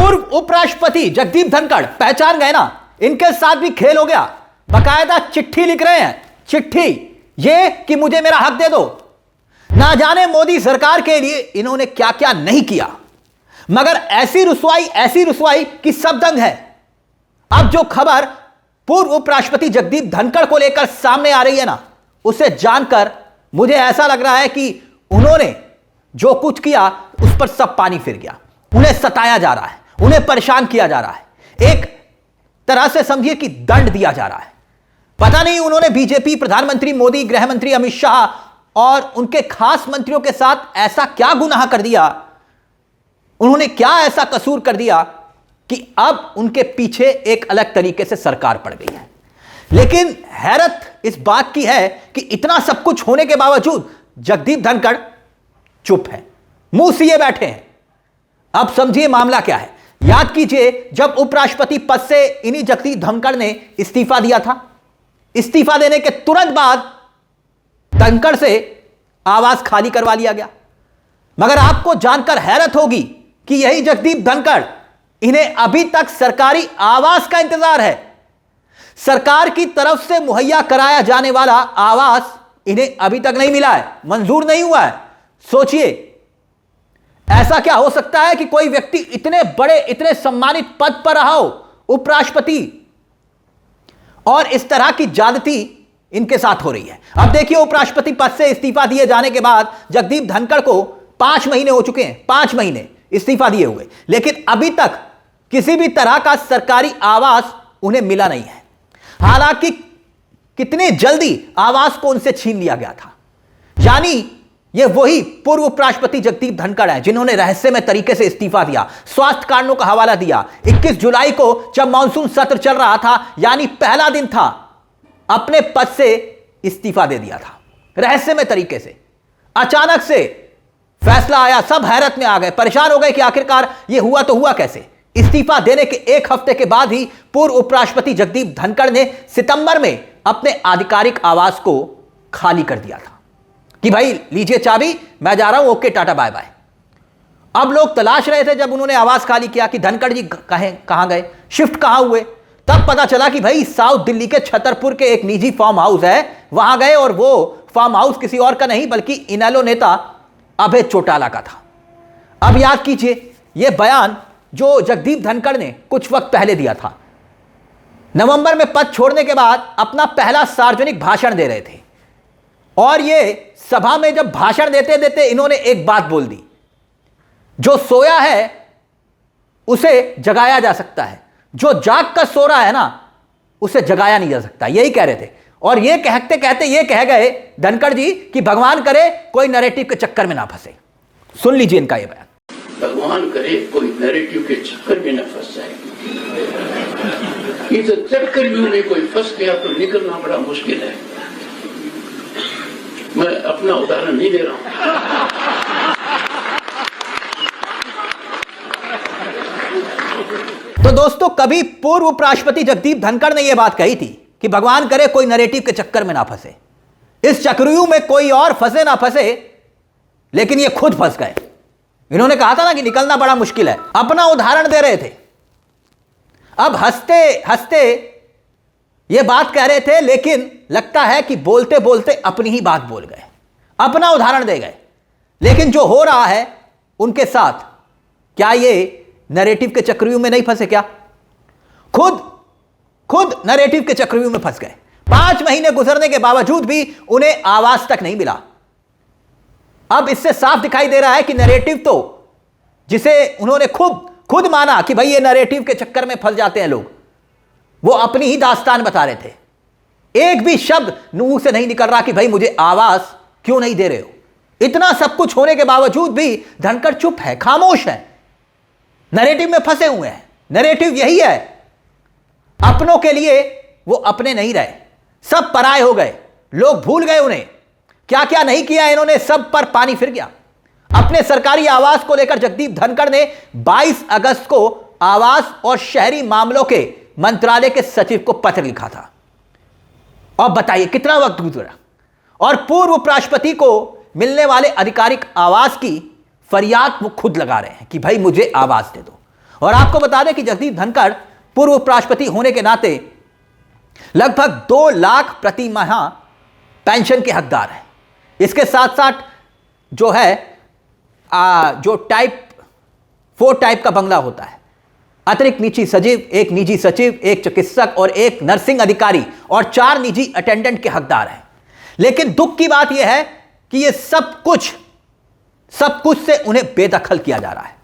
पूर्व उपराष्ट्रपति जगदीप धनखड़ पहचान गए ना, इनके साथ भी खेल हो गया। बकायदा चिट्ठी लिख रहे हैं, चिट्ठी ये कि मुझे मेरा हक दे दो। ना जाने मोदी सरकार के लिए इन्होंने क्या क्या नहीं किया, मगर ऐसी रुसवाई कि सब दंग है। अब जो खबर पूर्व उपराष्ट्रपति जगदीप धनखड़ को लेकर सामने आ रही है ना, उसे जानकर मुझे ऐसा लग रहा है कि उन्होंने जो कुछ किया उस पर सब पानी फिर गया। उन्हें सताया जा रहा है, उन्हें परेशान किया जा रहा है, एक तरह से समझिए कि दंड दिया जा रहा है। पता नहीं उन्होंने बीजेपी, प्रधानमंत्री मोदी, गृह मंत्री अमित शाह और उनके खास मंत्रियों के साथ ऐसा क्या गुनाह कर दिया, उन्होंने क्या ऐसा कसूर कर दिया कि अब उनके पीछे एक अलग तरीके से सरकार पड़ गई है। लेकिन हैरत इस बात की है कि इतना सब कुछ होने के बावजूद जगदीप धनखड़ चुप है, मुंह सिए बैठे हैं। अब समझिए मामला क्या है। याद कीजिए जब उपराष्ट्रपति पद से इन्हीं जगदीप धनखड़ ने इस्तीफा दिया था, इस्तीफा देने के तुरंत बाद धनखड़ से आवास खाली करवा लिया गया। मगर आपको जानकर हैरत होगी कि यही जगदीप धनखड़, इन्हें अभी तक सरकारी आवास का इंतजार है। सरकार की तरफ से मुहैया कराया जाने वाला आवास इन्हें अभी तक नहीं मिला है, मंजूर नहीं हुआ है। सोचिए ऐसा क्या हो सकता है कि कोई व्यक्ति इतने बड़े, इतने सम्मानित पद पर रहा हो, उपराष्ट्रपति, और इस तरह की ज्यादती इनके साथ हो रही है। अब देखिए उपराष्ट्रपति पद से इस्तीफा दिए जाने के बाद जगदीप धनखड़ को 5 महीने हो चुके हैं, 5 महीने इस्तीफा दिए हुए, लेकिन अभी तक किसी भी तरह का सरकारी आवास उन्हें मिला नहीं है। हालांकि कितने जल्दी आवास को उनसे छीन लिया गया था। यानी ये वही पूर्व उपराष्ट्रपति जगदीप धनखड़ हैं जिन्होंने रहस्यमय तरीके से इस्तीफा दिया, स्वास्थ्य कारणों का हवाला दिया। 21 जुलाई को जब मानसून सत्र चल रहा था, यानी पहला दिन था, अपने पद से इस्तीफा दे दिया था रहस्यमय तरीके से। अचानक से फैसला आया, सब हैरत में आ गए, परेशान हो गए कि आखिरकार ये हुआ तो हुआ कैसे। इस्तीफा देने के 1 हफ्ते के बाद ही पूर्व उपराष्ट्रपति जगदीप धनखड़ ने सितंबर में अपने आधिकारिक आवास को खाली कर दिया था कि भाई लीजिए चाबी, मैं जा रहा हूं, ओके टाटा बाय बाय। अब लोग तलाश रहे थे जब उन्होंने आवास खाली किया कि धनखड़ जी कहां गए, शिफ्ट कहां हुए। तब पता चला कि भाई साउथ दिल्ली के छतरपुर के एक निजी फार्म हाउस है, वहां गए, और वो फार्म हाउस किसी और का नहीं बल्कि इनेलो नेता अभय चौटाला का था। अब याद कीजिए यह बयान जो जगदीप धनखड़ ने कुछ वक्त पहले दिया था, नवंबर में पद छोड़ने के बाद अपना पहला सार्वजनिक भाषण दे रहे थे, और ये सभा में जब भाषण देते देते इन्होंने एक बात बोल दी, जो सोया है उसे जगाया जा सकता है, जो जाग कर सो रहा है ना उसे जगाया नहीं जा सकता, यही कह रहे थे। और ये कहते कहते ये कह गए धनखड़ जी कि भगवान करे कोई नैरेटिव के चक्कर में ना फंसे। सुन लीजिए इनका ये बयान। भगवान करे कोई नैरेटिव के चक्कर में ना फंस जाए। इस चक्कर में कोई फंस गया तो निकलना बड़ा मुश्किल है। मैं अपना उदाहरण नहीं दे रहा हूं। तो दोस्तों, कभी पूर्व उपराष्ट्रपति जगदीप धनखड़ ने यह बात कही थी कि भगवान करे कोई नैरेटिव के चक्कर में ना फंसे, इस चक्रव्यूह में कोई और फंसे ना फंसे, लेकिन ये खुद फंस गए। इन्होंने कहा था ना कि निकलना बड़ा मुश्किल है, अपना उदाहरण दे रहे थे। अब हंसते हंसते ये बात कह रहे थे, लेकिन लगता है कि बोलते बोलते अपनी ही बात बोल गए, अपना उदाहरण दे गए। लेकिन जो हो रहा है उनके साथ, क्या ये नैरेटिव के चक्रव्यूह में नहीं फंसे? क्या खुद नैरेटिव के चक्रव्यूह में फंस गए। 5 महीने गुजरने के बावजूद भी उन्हें आवाज तक नहीं मिला। अब इससे साफ दिखाई दे रहा है कि नैरेटिव तो, जिसे उन्होंने खुद माना कि भाई ये नैरेटिव के चक्कर में फंस जाते हैं लोग, वो अपनी ही दास्तान बता रहे थे। एक भी शब्द मुंह से नहीं निकल रहा कि भाई मुझे आवाज क्यों नहीं दे रहे हो। इतना सब कुछ होने के बावजूद भी धनखड़ चुप है, खामोश है, नैरेटिव में फंसे हुए हैं। नैरेटिव यही है, अपनों के लिए वो अपने नहीं रहे, सब पराये हो गए, लोग भूल गए उन्हें। क्या क्या नहीं किया इन्होंने, सब पर पानी फिर गया। अपने सरकारी आवास को लेकर जगदीप धनखड़ ने 22 अगस्त को आवास और शहरी मामलों के मंत्रालय के सचिव को पत्र लिखा था। और बताइए कितना वक्त गुजरा, और पूर्व उपराष्ट्रपति को मिलने वाले आधिकारिक आवास की फरियाद वो खुद लगा रहे हैं कि भाई मुझे आवास दे दो। और आपको बता दें कि जगदीप धनखड़ पूर्व उपराष्ट्रपति होने के नाते लगभग 2 लाख प्रति माह पेंशन के हकदार हैं। इसके साथ साथ जो है जो टाइप 4 टाइप का बंगला होता है, अतिरिक्त निजी सचिव, एक निजी सचिव, एक चिकित्सक और एक नर्सिंग अधिकारी और 4 निजी अटेंडेंट के हकदार हैं। लेकिन दुख की बात यह है कि यह सब कुछ से उन्हें बेदखल किया जा रहा है,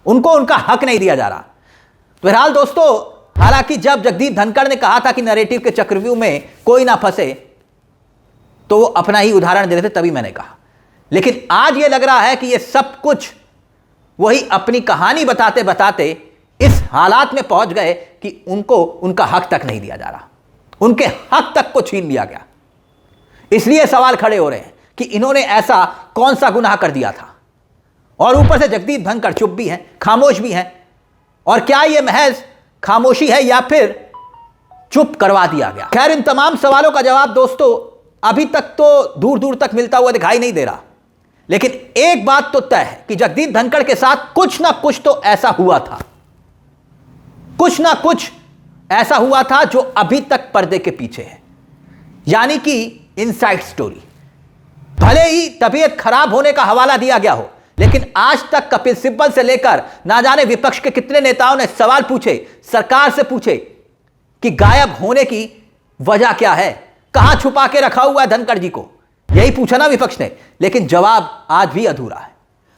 उनको उनका हक नहीं दिया जा रहा। तो बहरहाल दोस्तों, हालांकि जब जगदीप धनखड़ ने कहा था कि नैरेटिव के चक्रव्यूह में कोई ना फंसे, तो वो अपना ही उदाहरण दे रहे थे, तभी मैंने कहा। लेकिन आज ये लग रहा है कि ये सब कुछ वही अपनी कहानी बताते बताते इस हालात में पहुंच गए कि उनको उनका हक तक नहीं दिया जा रहा, उनके हक तक को छीन लिया गया। इसलिए सवाल खड़े हो रहे हैं कि इन्होंने ऐसा कौन सा गुनाह कर दिया था। और ऊपर से जगदीप धनखड़ चुप भी हैं, खामोश भी हैं। और क्या यह महज खामोशी है या फिर चुप करवा दिया गया? खैर, इन तमाम सवालों का जवाब दोस्तों अभी तक तो दूर दूर तक मिलता हुआ दिखाई नहीं दे रहा। लेकिन एक बात तो तय है कि जगदीप धनखड़ के साथ कुछ ना कुछ तो ऐसा हुआ था, कुछ ना कुछ ऐसा हुआ था जो अभी तक पर्दे के पीछे है, यानी कि इनसाइड स्टोरी। भले ही तबीयत खराब होने का हवाला दिया गया हो, लेकिन आज तक कपिल सिब्बल से लेकर ना जाने विपक्ष के कितने नेताओं ने सवाल पूछे, सरकार से पूछे कि गायब होने की वजह क्या है, कहां छुपा के रखा हुआ है धनखड़ जी को। यही पूछा ना विपक्ष ने, लेकिन जवाब आज भी अधूरा है।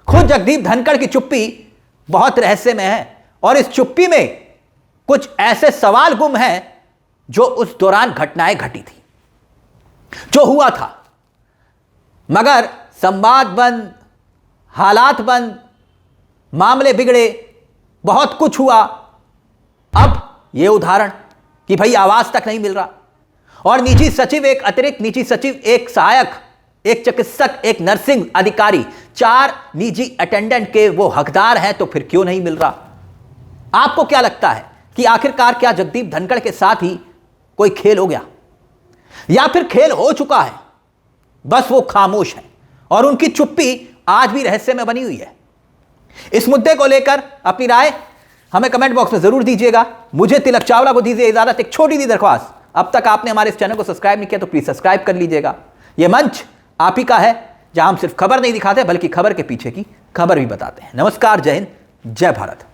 खुद जगदीप धनखड़ की चुप्पी बहुत रहस्य में है और इस चुप्पी में कुछ ऐसे सवाल गुम हैं जो उस दौरान घटनाएं घटी थी, जो हुआ था। मगर संवाद बंद, हालात बंद, मामले बिगड़े, बहुत कुछ हुआ। अब यह उदाहरण कि भाई आवाज तक नहीं मिल रहा और निजी सचिव, एक अतिरिक्त निजी सचिव, एक सहायक, एक चिकित्सक, एक नर्सिंग अधिकारी, 4 निजी अटेंडेंट के वो हकदार हैं, तो फिर क्यों नहीं मिल रहा? आपको क्या लगता है कि आखिरकार क्या जगदीप धनखड़ के साथ ही कोई खेल हो गया या फिर खेल हो चुका है, बस वो खामोश है और उनकी चुप्पी आज भी रहस्य में बनी हुई है? इस मुद्दे को लेकर अपनी राय हमें कमेंट बॉक्स में जरूर दीजिएगा। मुझे तिलक चावला को दीजिए इजाजत। एक छोटी सी दरख्वास्त, अब तक आपने हमारे इस चैनल को सब्सक्राइब नहीं किया तो प्लीज सब्सक्राइब कर लीजिएगा। यह मंच आप ही का है जहां हम सिर्फ खबर नहीं दिखाते बल्कि खबर के पीछे की खबर भी बताते हैं। नमस्कार, जय हिंद, जय भारत।